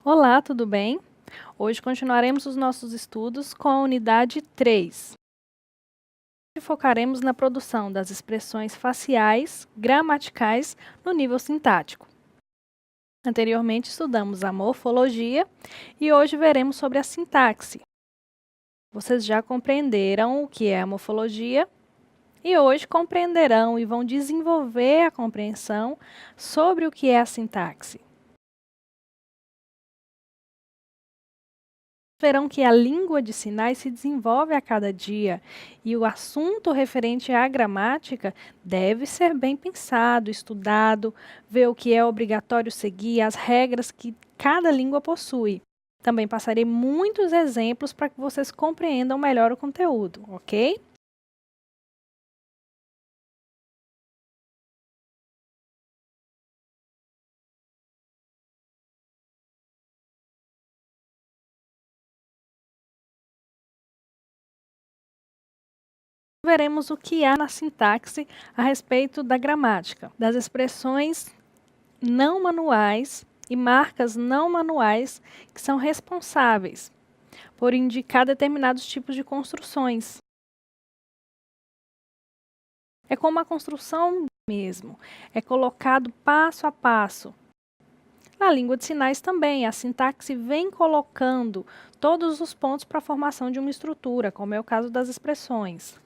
Olá, tudo bem? Hoje continuaremos os nossos estudos com a unidade 3. E focaremos na produção das expressões faciais, gramaticais no nível sintático. Anteriormente estudamos a morfologia e hoje veremos sobre a sintaxe. Vocês já compreenderam o que é a morfologia e hoje compreenderão e vão desenvolver a compreensão sobre o que é a sintaxe. Verão que a língua de sinais se desenvolve a cada dia e o assunto referente à gramática deve ser bem pensado, estudado, ver o que é obrigatório seguir, as regras que cada língua possui. Também passarei muitos exemplos para que vocês compreendam melhor o conteúdo, ok? Veremos o que há na sintaxe a respeito da gramática, das expressões não manuais e marcas não manuais que são responsáveis por indicar determinados tipos de construções. É como a construção mesmo, é colocado passo a passo. Na língua de sinais também, a sintaxe vem colocando todos os pontos para a formação de uma estrutura, como é o caso das expressões.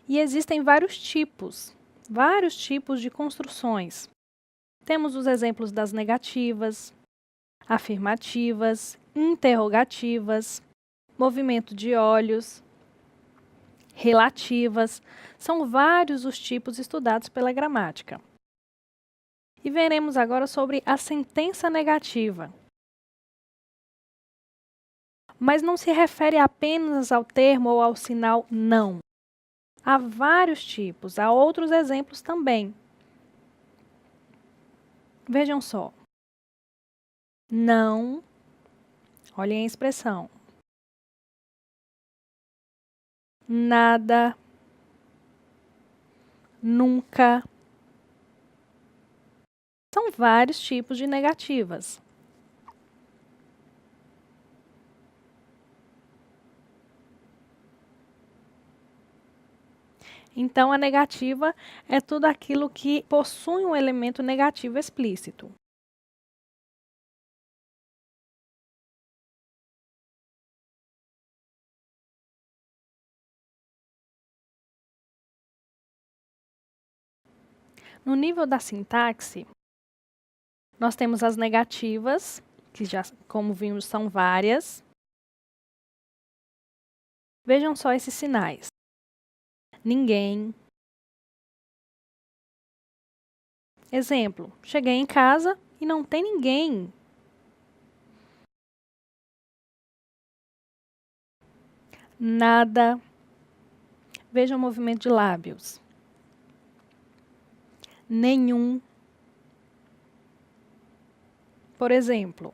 E existem vários tipos de construções. Temos os exemplos das negativas, afirmativas, interrogativas, movimento de olhos, relativas. São vários os tipos estudados pela gramática. E veremos agora sobre a sentença negativa. Mas não se refere apenas ao termo ou ao sinal não. Há vários tipos, há outros exemplos também. Vejam só. Não, olhem a expressão. Nada, nunca. São vários tipos de negativas. Então, a negativa é tudo aquilo que possui um elemento negativo explícito. No nível da sintaxe, nós temos as negativas, que já, como vimos, são várias. Vejam só esses sinais. Ninguém. Exemplo, cheguei em casa e não tem ninguém. Nada. Vejam o movimento de lábios. Nenhum. Por exemplo,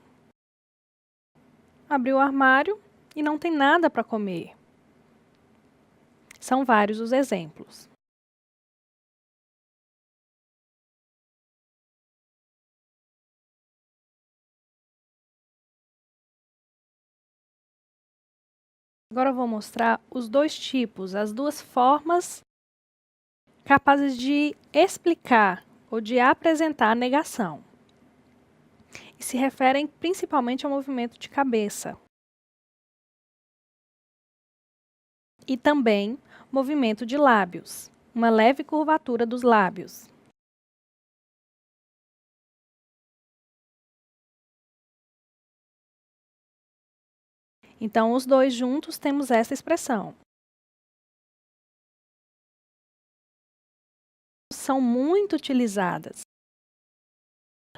abriu o armário e não tem nada para comer. São vários os exemplos. Agora eu vou mostrar os dois tipos, as duas formas capazes de explicar ou de apresentar a negação. E se referem principalmente ao movimento de cabeça. E também movimento de lábios, uma leve curvatura dos lábios. Então, os dois juntos temos essa expressão. São muito utilizadas.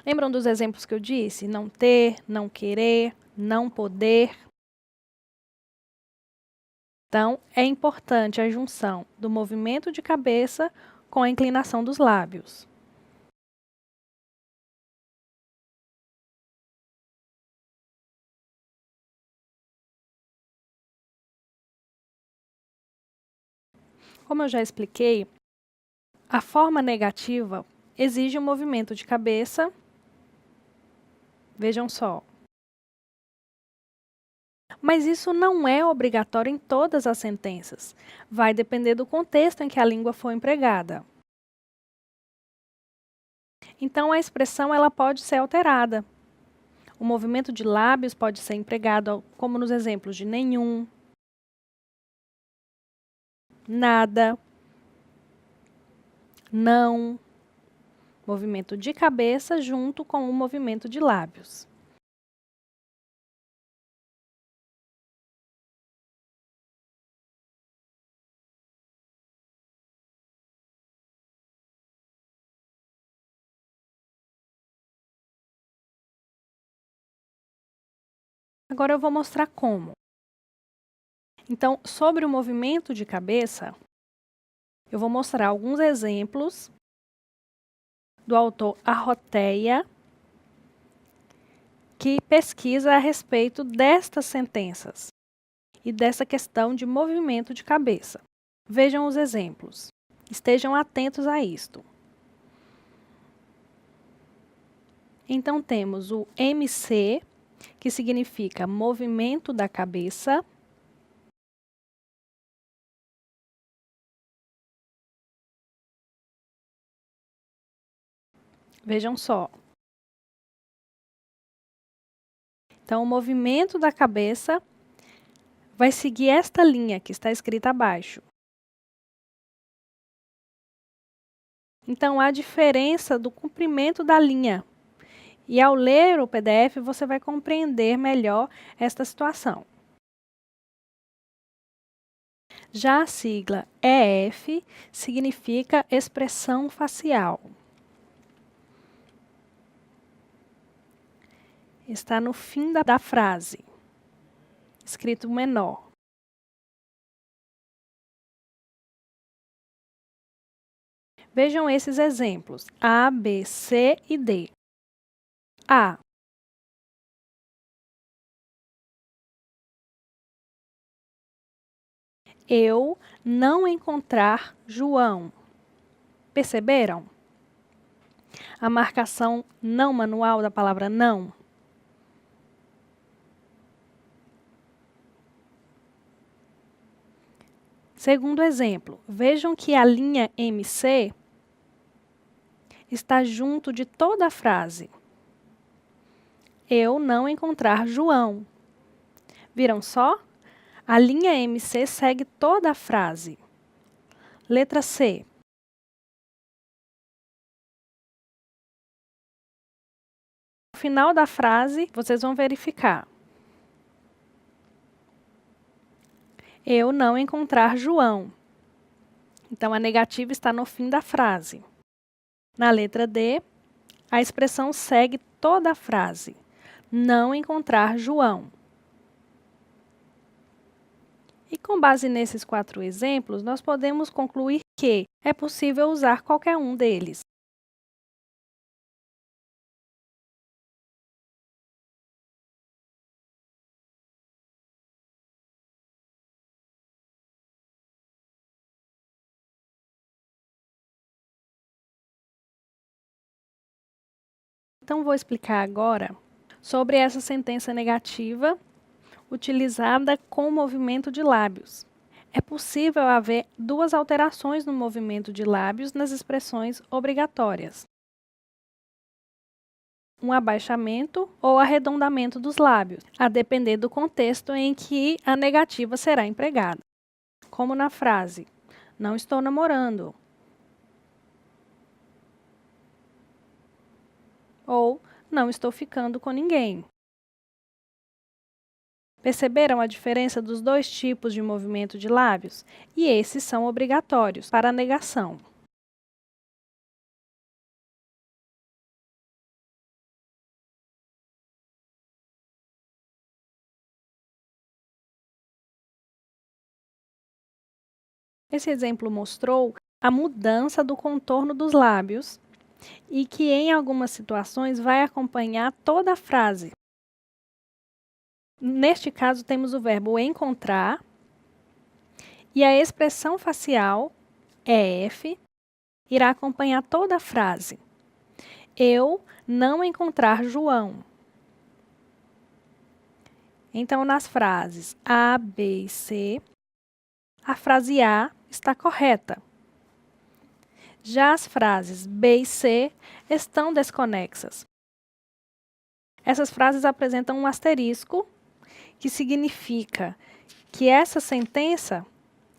Lembram dos exemplos que eu disse? Não ter, não querer, não poder. Então, é importante a junção do movimento de cabeça com a inclinação dos lábios. Como eu já expliquei, a forma negativa exige um movimento de cabeça Vejam só. Mas isso não é obrigatório em todas as sentenças. Vai depender do contexto em que a língua foi empregada. Então, a expressão ela pode ser alterada. O movimento de lábios pode ser empregado, como nos exemplos de nenhum, nada, não, movimento de cabeça junto com o movimento de lábios. Agora eu vou mostrar como. Então, sobre o movimento de cabeça, eu vou mostrar alguns exemplos do autor Arroteia, que pesquisa a respeito destas sentenças e dessa questão de movimento de cabeça. Vejam os exemplos. Estejam atentos a isto. Então, temos o MC, que significa movimento da cabeça. Vejam só. Então, o movimento da cabeça vai seguir esta linha que está escrita abaixo. Então, há diferença do comprimento da linha. E ao ler o PDF, você vai compreender melhor esta situação. Já a sigla EF significa expressão facial. Está no fim da frase, escrito menor. Vejam esses exemplos, A, B, C e D. A. Eu não encontrar João. Perceberam? A marcação não manual da palavra não. Segundo exemplo, vejam que a linha MC está junto de toda a frase. Eu não encontrar João. Viram só? A linha MC segue toda a frase. Letra C. No final da frase, vocês vão verificar. Eu não encontrar João. Então, a negativa está no fim da frase. Na letra D, a expressão segue toda a frase. Não encontrar João. E com base nesses 4 exemplos, nós podemos concluir que é possível usar qualquer um deles. Então, vou explicar agora sobre essa sentença negativa utilizada com o movimento de lábios. É possível haver 2 alterações no movimento de lábios nas expressões obrigatórias. Um abaixamento ou arredondamento dos lábios, a depender do contexto em que a negativa será empregada. Como na frase, não estou namorando. Ou, não estou ficando com ninguém. Perceberam a diferença dos 2 tipos de movimento de lábios? E esses são obrigatórios para a negação. Esse exemplo mostrou a mudança do contorno dos lábios e que em algumas situações vai acompanhar toda a frase. Neste caso, temos o verbo encontrar e a expressão facial, EF, irá acompanhar toda a frase. Eu não encontrar João. Então, nas frases A, B e C, a frase A está correta. Já as frases B e C estão desconexas. Essas frases apresentam um asterisco, que significa que essa sentença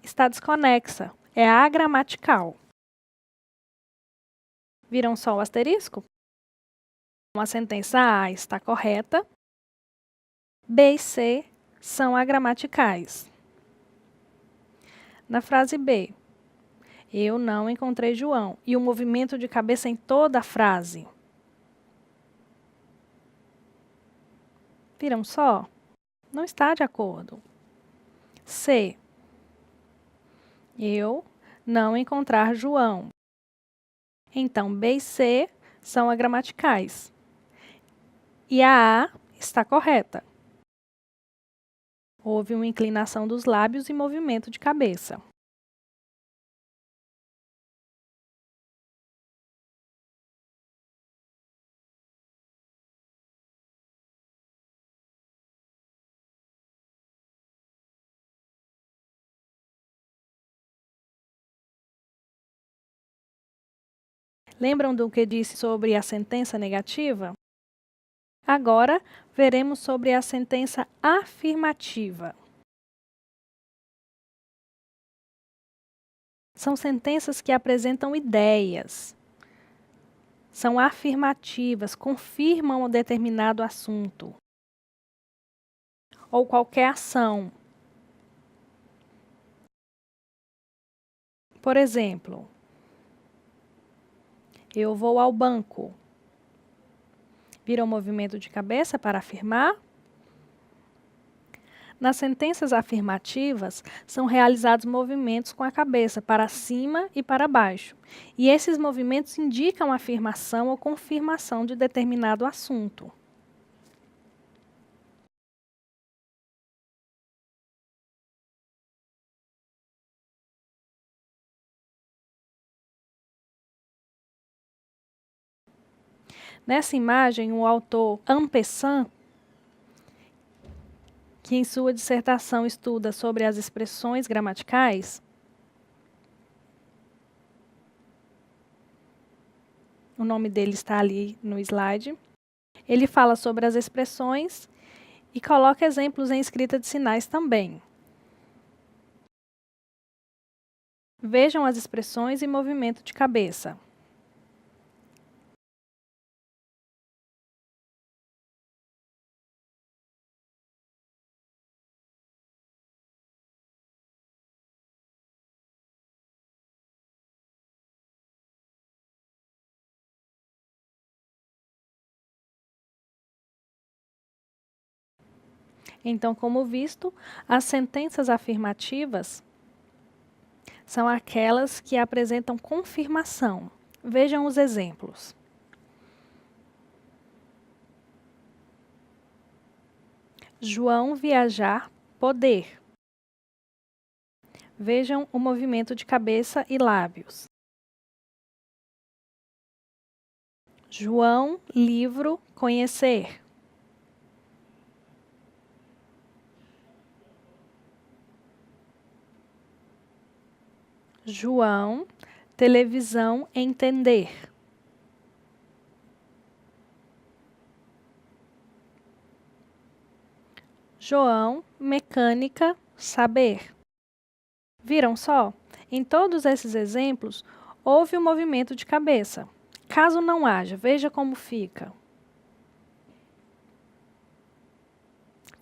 está desconexa, é agramatical. Viram só o asterisco? A sentença A está correta, B e C são agramaticais. Na frase B, eu não encontrei João, e o movimento de cabeça em toda a frase. Viram só? Não está de acordo. C, eu não encontrar João. Então, B e C são agramaticais. E a A está correta. Houve uma inclinação dos lábios e movimento de cabeça. Lembram do que disse sobre a sentença negativa? Agora, veremos sobre a sentença afirmativa. São sentenças que apresentam ideias. São afirmativas, confirmam um determinado assunto ou qualquer ação. Por exemplo, eu vou ao banco. Viram o movimento de cabeça para afirmar? Nas sentenças afirmativas, são realizados movimentos com a cabeça para cima e para baixo. E esses movimentos indicam afirmação ou confirmação de determinado assunto. Nessa imagem, o autor Ampessan, que em sua dissertação estuda sobre as expressões gramaticais, o nome dele está ali no slide, ele fala sobre as expressões e coloca exemplos em escrita de sinais também. Vejam as expressões e movimento de cabeça. Então, como visto, as sentenças afirmativas são aquelas que apresentam confirmação. Vejam os exemplos. João viajar, poder. Vejam o movimento de cabeça e lábios. João, livro, conhecer. João, televisão, entender. João, mecânica, saber. Viram só? Em todos esses exemplos, houve um movimento de cabeça. Caso não haja, veja como fica.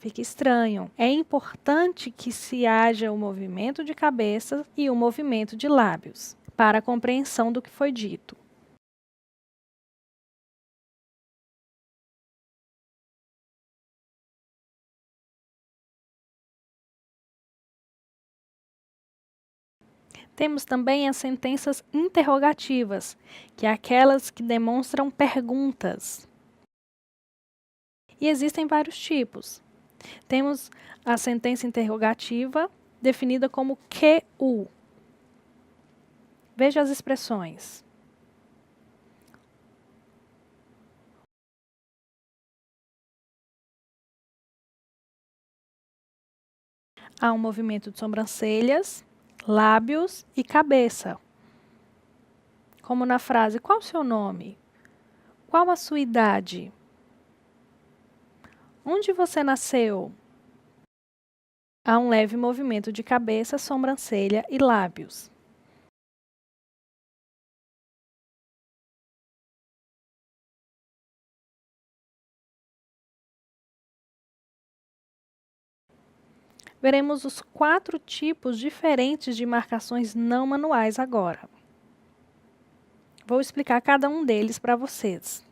Fica estranho. É importante que se haja o movimento de cabeça e o movimento de lábios, para a compreensão do que foi dito. Temos também as sentenças interrogativas, que é aquelas que demonstram perguntas. E existem vários tipos. Temos a sentença interrogativa, definida como QU. Veja as expressões. Há um movimento de sobrancelhas, lábios e cabeça. Como na frase: qual o seu nome? Qual a sua idade? Onde você nasceu? Há um leve movimento de cabeça, sobrancelha e lábios. Veremos os 4 tipos diferentes de marcações não manuais agora. Vou explicar cada um deles para vocês.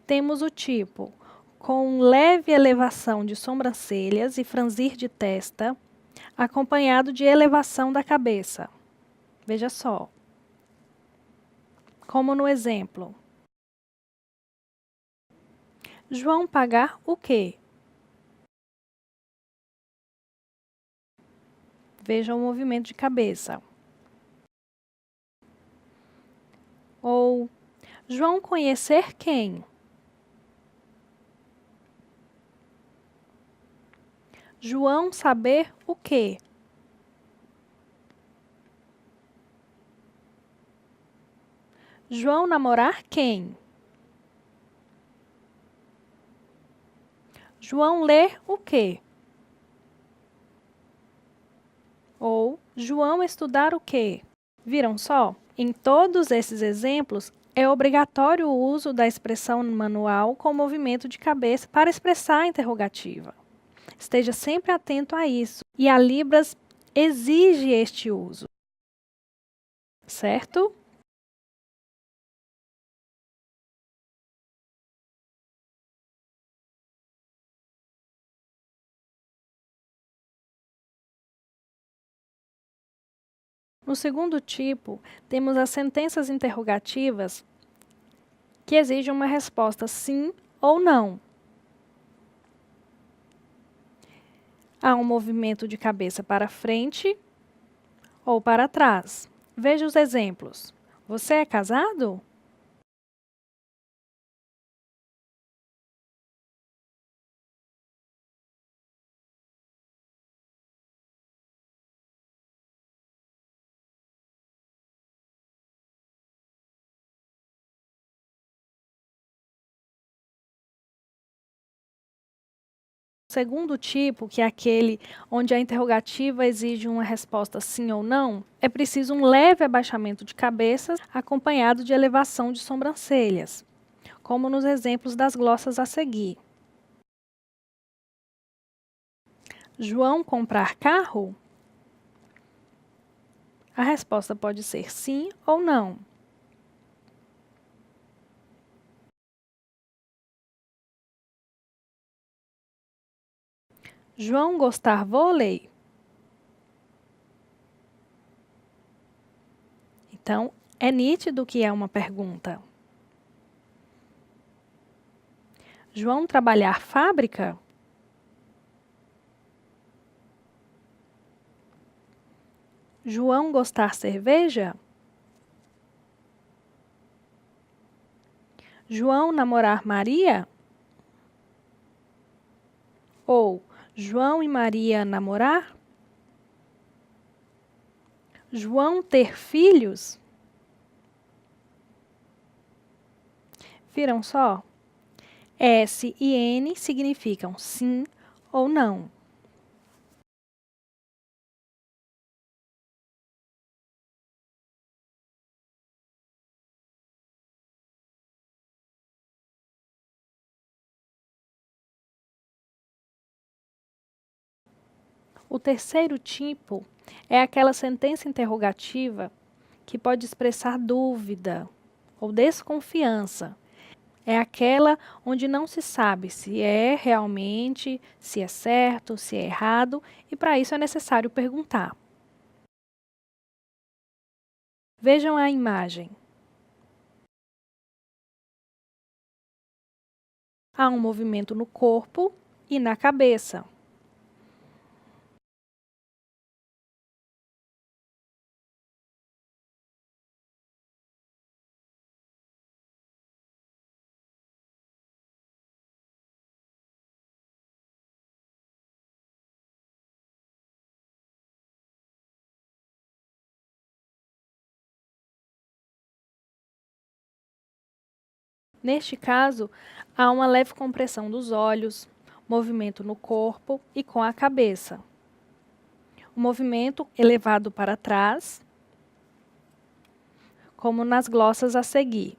Temos o tipo com leve elevação de sobrancelhas e franzir de testa, acompanhado de elevação da cabeça. Veja só. Como no exemplo. João pagar o quê? Veja o movimento de cabeça. Ou João conhecer quem? João saber o quê? João namorar quem? João ler o quê? Ou João estudar o quê? Viram só? Em todos esses exemplos, é obrigatório o uso da expressão manual com movimento de cabeça para expressar a interrogativa. Esteja sempre atento a isso. E a Libras exige este uso. Certo? No segundo tipo, temos as sentenças interrogativas que exigem uma resposta sim ou não. Há um movimento de cabeça para frente ou para trás. Veja os exemplos. Você é casado? O segundo tipo, que é aquele onde a interrogativa exige uma resposta sim ou não, é preciso um leve abaixamento de cabeça acompanhado de elevação de sobrancelhas, como nos exemplos das glossas a seguir. João comprar carro? A resposta pode ser sim ou não. João gostar vôlei? Então, é nítido que é uma pergunta. João trabalhar fábrica? João gostar cerveja? João namorar Maria? Ou João e Maria namorar? João ter filhos? Viram só? S e N significam sim ou não. O terceiro tipo é aquela sentença interrogativa que pode expressar dúvida ou desconfiança. É aquela onde não se sabe se é realmente, se é certo, se é errado, e para isso é necessário perguntar. Vejam a imagem. Há um movimento no corpo e na cabeça. Neste caso, há uma leve compressão dos olhos, movimento no corpo e com a cabeça. O movimento elevado para trás, como nas glossas a seguir.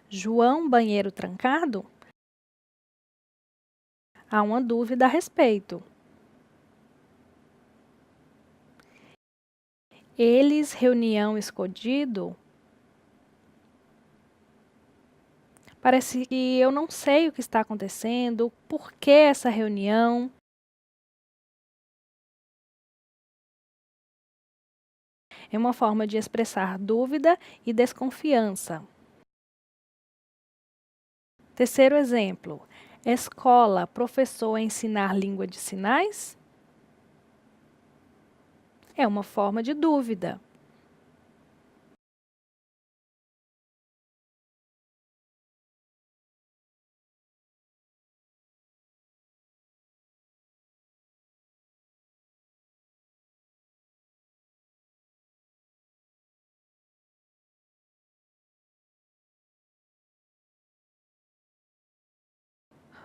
João, banheiro trancado? Há uma dúvida a respeito. Eles, reunião escondido? Parece que eu não sei o que está acontecendo, por que essa reunião? É uma forma de expressar dúvida e desconfiança. Terceiro exemplo. Escola, professor a ensinar língua de sinais? É uma forma de dúvida.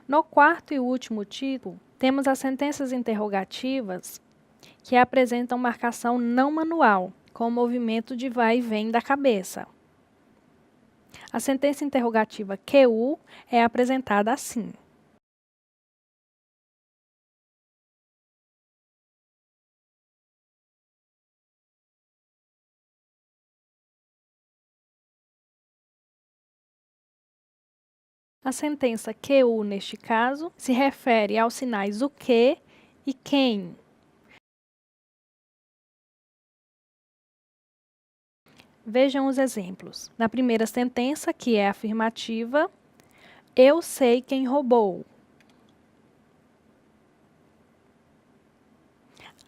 No quarto e último tipo, temos as sentenças interrogativas que apresentam marcação não manual, com movimento de vai e vem da cabeça. A sentença interrogativa QU é apresentada assim. A sentença QU, neste caso, se refere aos sinais o que e quem. Vejam os exemplos. Na primeira sentença, que é afirmativa, eu sei quem roubou.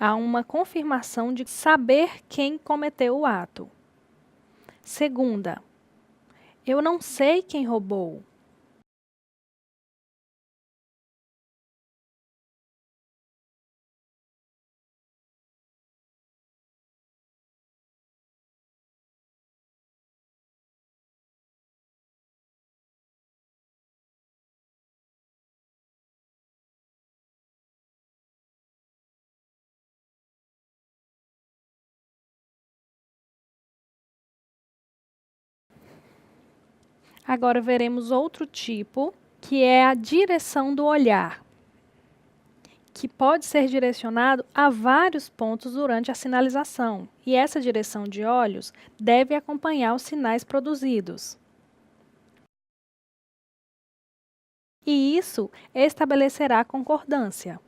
Há uma confirmação de saber quem cometeu o ato. Segunda, eu não sei quem roubou. Agora veremos outro tipo, que é a direção do olhar, que pode ser direcionado a vários pontos durante a sinalização, e essa direção de olhos deve acompanhar os sinais produzidos. E isso estabelecerá concordância.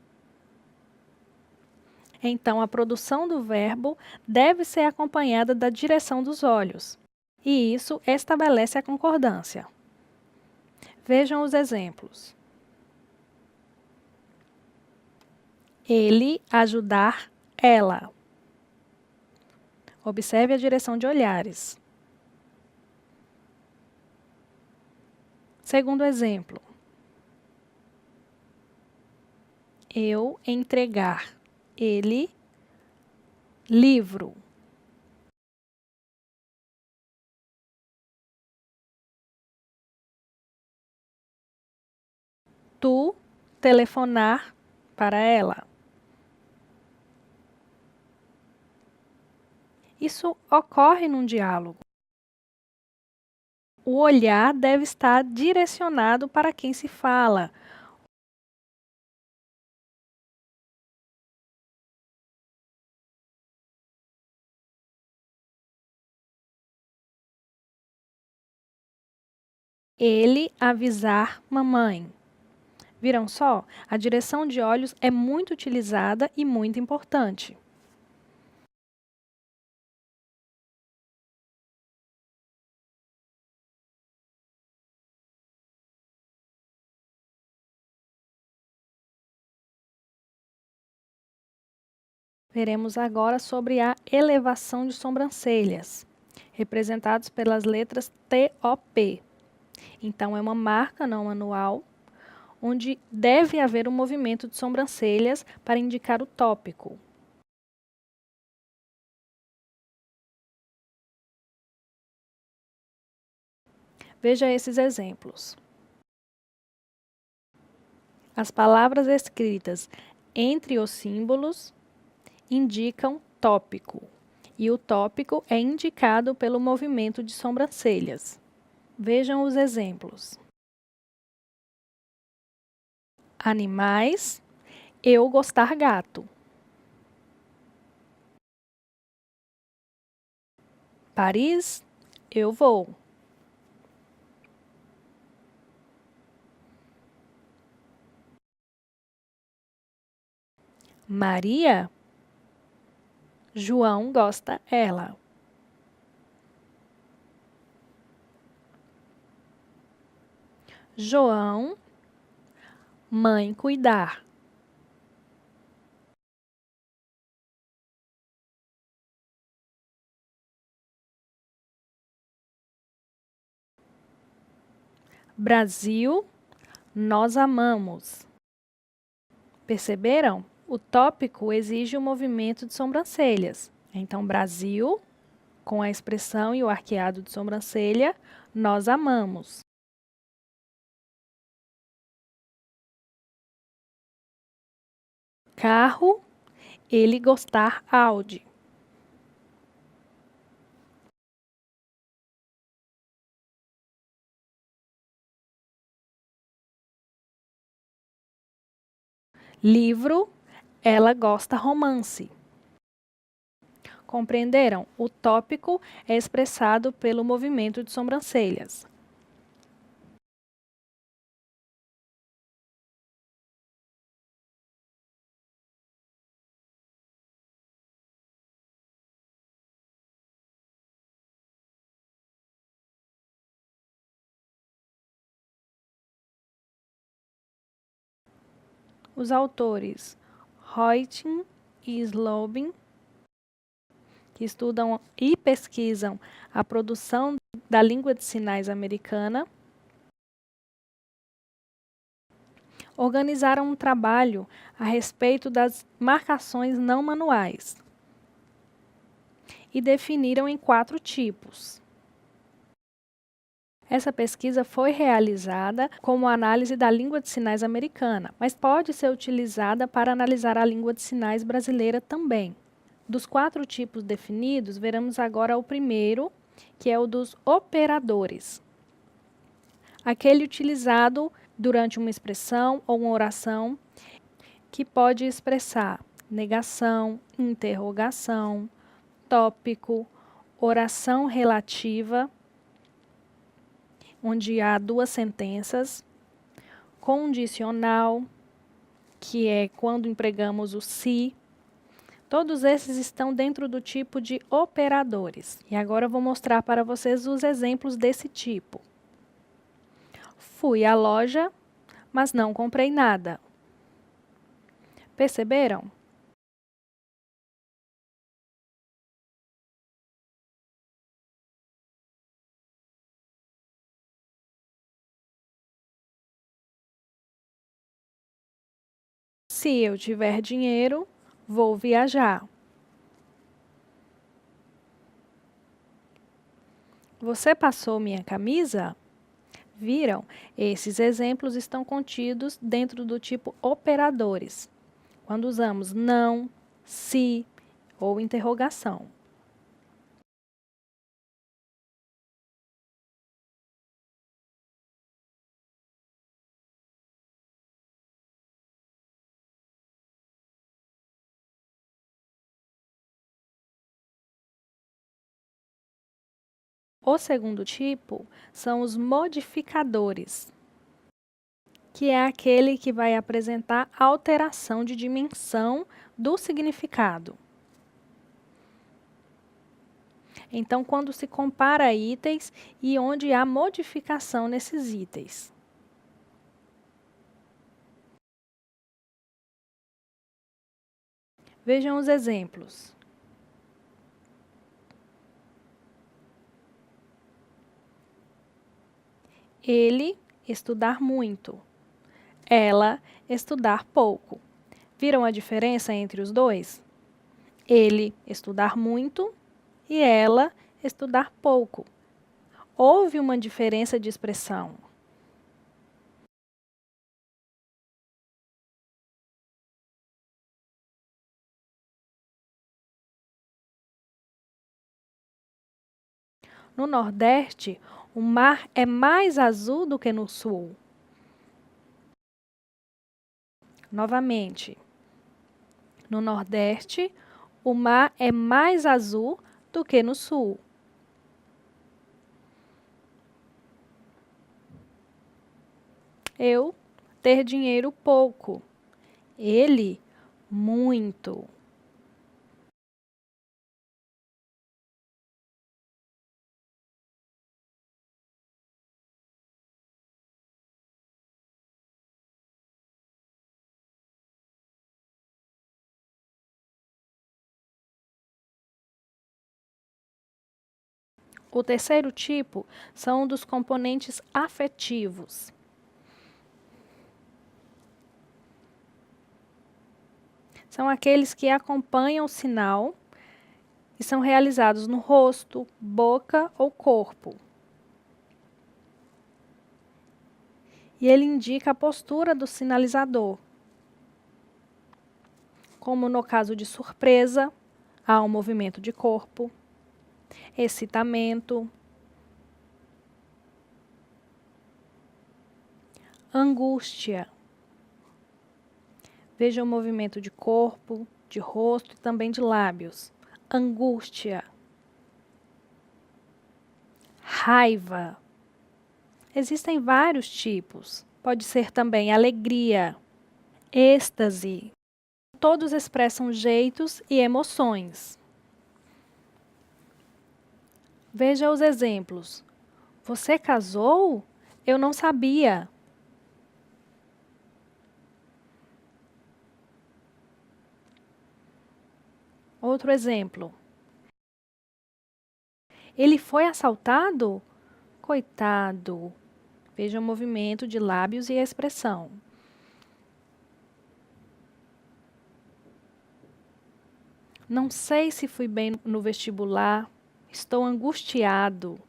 Então, a produção do verbo deve ser acompanhada da direção dos olhos, e isso estabelece a concordância. Vejam os exemplos. Ele ajudar ela. Observe a direção de olhares. Segundo exemplo. Eu entregar ele livro. Tu telefonar para ela. Isso ocorre num diálogo. O olhar deve estar direcionado para quem se fala. Ele avisar mamãe. Viram só? A direção de olhos é muito utilizada e muito importante. Veremos agora sobre a elevação de sobrancelhas, representados pelas letras TOP. Então, é uma marca não manual, onde deve haver um movimento de sobrancelhas para indicar o tópico. Veja esses exemplos. As palavras escritas entre os símbolos indicam tópico, e o tópico é indicado pelo movimento de sobrancelhas. Vejam os exemplos. Animais, eu gostar gato. Paris, eu vou. Maria, João gosta ela. João, mãe cuidar. Brasil, nós amamos. Perceberam? O tópico exige o movimento de sobrancelhas. Então, Brasil, com a expressão e o arqueado de sobrancelha, nós amamos. Carro, ele gostar Audi. Livro, ela gosta romance. Compreenderam? O tópico é expressado pelo movimento de sobrancelhas. Os autores Reuting e Slobin, que estudam e pesquisam a produção da língua de sinais americana, organizaram um trabalho a respeito das marcações não manuais e definiram em 4 tipos. Essa pesquisa foi realizada como análise da língua de sinais americana, mas pode ser utilizada para analisar a língua de sinais brasileira também. Dos 4 tipos definidos, veremos agora o primeiro, que é o dos operadores. Aquele utilizado durante uma expressão ou uma oração que pode expressar negação, interrogação, tópico, oração relativa, onde há 2 sentenças, condicional, que é quando empregamos o se. Todos esses estão dentro do tipo de operadores. E agora eu vou mostrar para vocês os exemplos desse tipo. Fui à loja, mas não comprei nada. Perceberam? Se eu tiver dinheiro, vou viajar. Você passou minha camisa? Viram? Esses exemplos estão contidos dentro do tipo operadores, quando usamos não, se ou interrogação. O segundo tipo são os modificadores, que é aquele que vai apresentar alteração de dimensão do significado. Então, quando se compara itens e onde há modificação nesses itens. Vejam os exemplos. Ele estudar muito. Ela estudar pouco. Viram a diferença entre os dois? Ele estudar muito e ela estudar pouco. houve uma diferença de expressão. No Nordeste, o mar é mais azul do que no Sul. Novamente, no Nordeste, o mar é mais azul do que no Sul. Eu ter dinheiro pouco. Ele, muito. O terceiro tipo são dos componentes afetivos. São aqueles que acompanham o sinal e são realizados no rosto, boca ou corpo. E ele indica a postura do sinalizador. Como no caso de surpresa, há um movimento de corpo, excitamento, angústia. Veja o movimento de corpo, de rosto e também de lábios. Angústia. Raiva. Existem vários tipos. Pode ser também alegria, êxtase. Todos expressam jeitos e emoções. Veja os exemplos. Você casou? Eu não sabia. Outro exemplo. Ele foi assaltado? Coitado. Veja o movimento de lábios e a expressão. Não sei se fui bem no vestibular. Estou angustiado.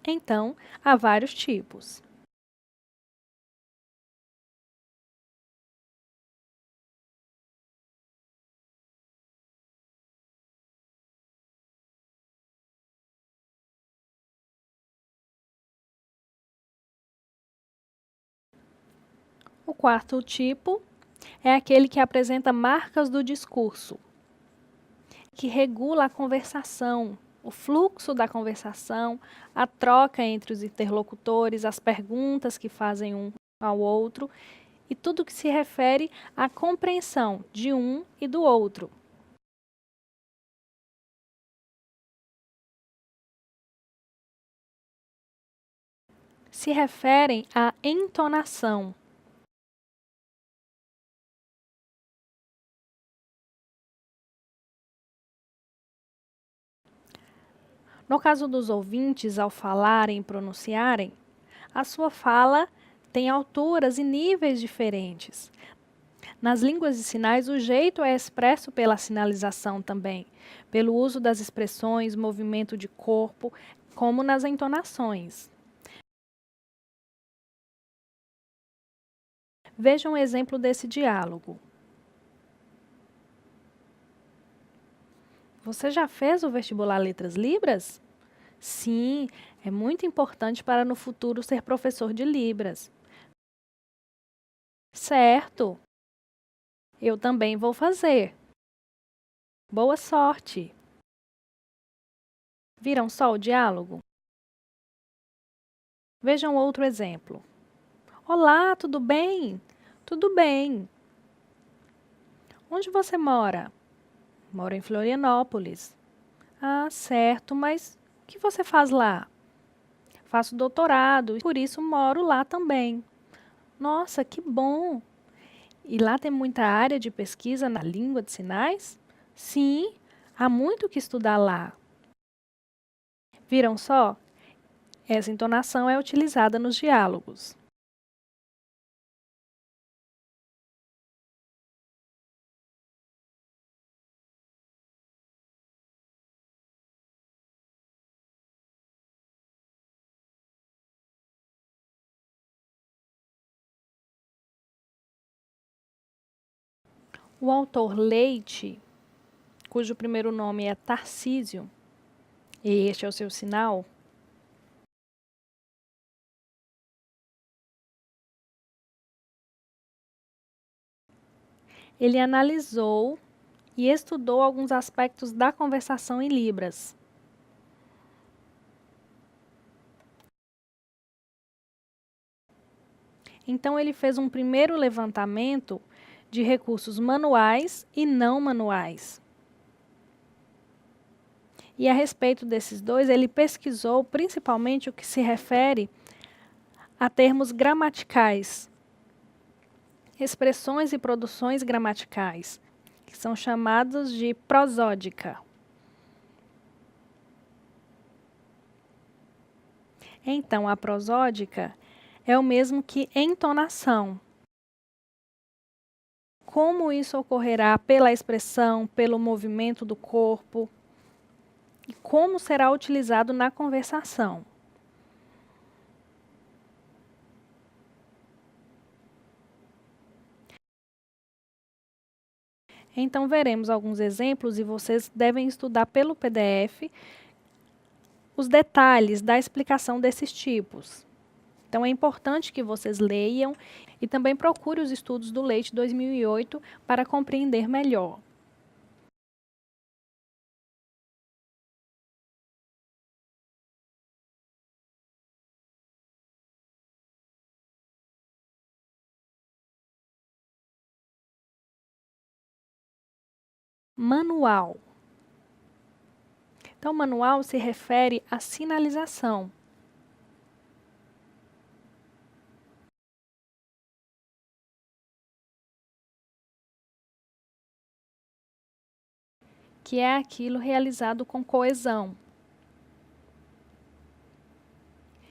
Então, há vários tipos. O quarto tipo é aquele que apresenta marcas do discurso, que regula a conversação, o fluxo da conversação, a troca entre os interlocutores, as perguntas que fazem um ao outro e tudo que se refere à compreensão de um e do outro. Se referem à entonação. No caso dos ouvintes, ao falarem e pronunciarem, a sua fala tem alturas e níveis diferentes. Nas línguas de sinais, o jeito é expresso pela sinalização também, pelo uso das expressões, movimento de corpo, como nas entonações. Veja um exemplo desse diálogo. Você já fez o vestibular Letras Libras? Sim, é muito importante para no futuro ser professor de Libras. Certo, eu também vou fazer. Boa sorte! Viram só o diálogo? Vejam outro exemplo. Olá, tudo bem? Tudo bem. Onde você mora? Moro em Florianópolis. Ah, certo, mas o que você faz lá? Faço doutorado e por isso moro lá também. Nossa, que bom! E lá tem muita área de pesquisa na língua de sinais? Sim, há muito o que estudar lá. Viram só? Essa entonação é utilizada nos diálogos. O autor Leite, cujo primeiro nome é Tarcísio, e este é o seu sinal, ele analisou e estudou alguns aspectos da conversação em Libras. Então, ele fez um primeiro levantamento de recursos manuais e não manuais. E a respeito desses dois, ele pesquisou principalmente o que se refere a termos gramaticais, expressões e produções gramaticais, que são chamados de prosódica. Então, a prosódica é o mesmo que entonação. Como isso ocorrerá pela expressão, pelo movimento do corpo, e como será utilizado na conversação. Então, veremos alguns exemplos e vocês devem estudar pelo PDF os detalhes da explicação desses tipos. Então, é importante que vocês leiam e também procure os estudos do Leite 2008 para compreender melhor. Manual. Então, manual se refere à sinalização. Que é aquilo realizado com coesão.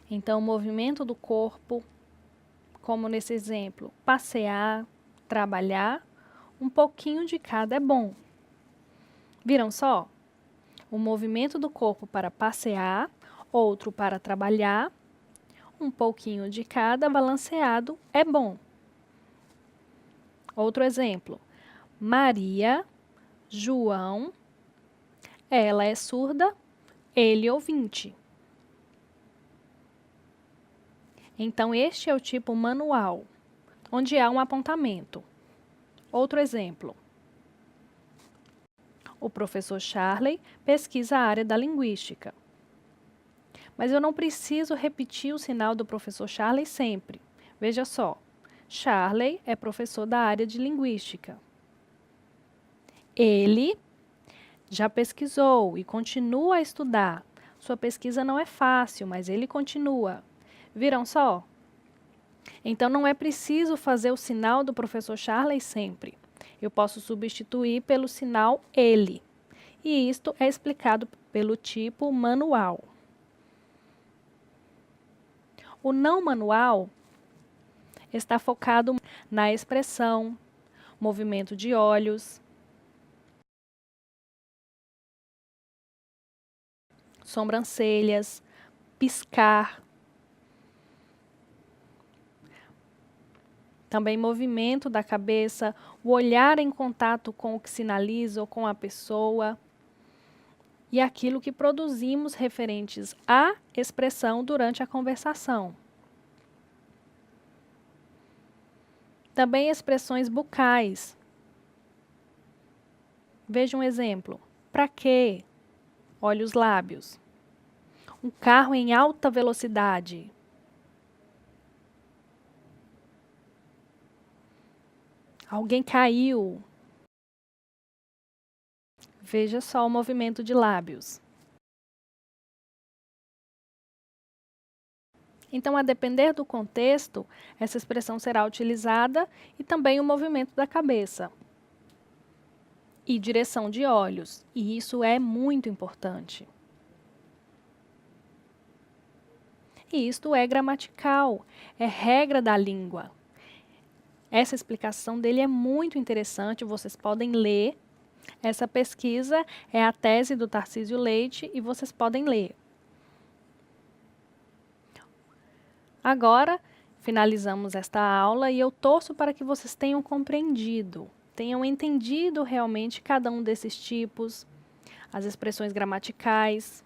Então, o movimento do corpo, como nesse exemplo, passear, trabalhar, um pouquinho de cada é bom. Viram só? O movimento do corpo para passear, outro para trabalhar, um pouquinho de cada balanceado é bom. Outro exemplo, Maria, João, ela é surda, ele ouvinte. Então, este é o tipo manual, onde há um apontamento. Outro exemplo. O professor Charley pesquisa a área da linguística. Mas eu não preciso repetir o sinal do professor Charley sempre. Veja só, Charley é professor da área de linguística. Ele já pesquisou e continua a estudar. Sua pesquisa não é fácil, mas ele continua. Viram só? Então, não é preciso fazer o sinal do professor Charley sempre. Eu posso substituir pelo sinal ele. E isto é explicado pelo tipo manual. O não manual está focado na expressão, movimento de olhos, sobrancelhas, piscar. Também movimento da cabeça, o olhar em contato com o que sinaliza ou com a pessoa. E aquilo que produzimos referentes à expressão durante a conversação. Também expressões bucais. Veja um exemplo. Para quê? Olhe os lábios. Um carro em alta velocidade. Alguém caiu. Veja só o movimento de lábios. Então, a depender do contexto, essa expressão será utilizada e também o movimento da cabeça. E direção de olhos. E isso é muito importante. E isto é gramatical, é regra da língua. Essa explicação dele é muito interessante, vocês podem ler. Essa pesquisa é a tese do Tarcísio Leite e vocês podem ler. Agora, finalizamos esta aula e eu torço para que vocês tenham compreendido, tenham entendido realmente cada um desses tipos, as expressões gramaticais,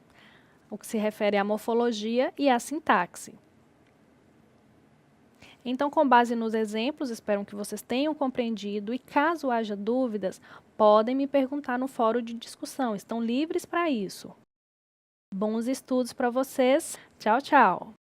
o que se refere à morfologia e à sintaxe. Então, com base nos exemplos, espero que vocês tenham compreendido e caso haja dúvidas, podem me perguntar no fórum de discussão, estão livres para isso. Bons estudos para vocês. Tchau, tchau!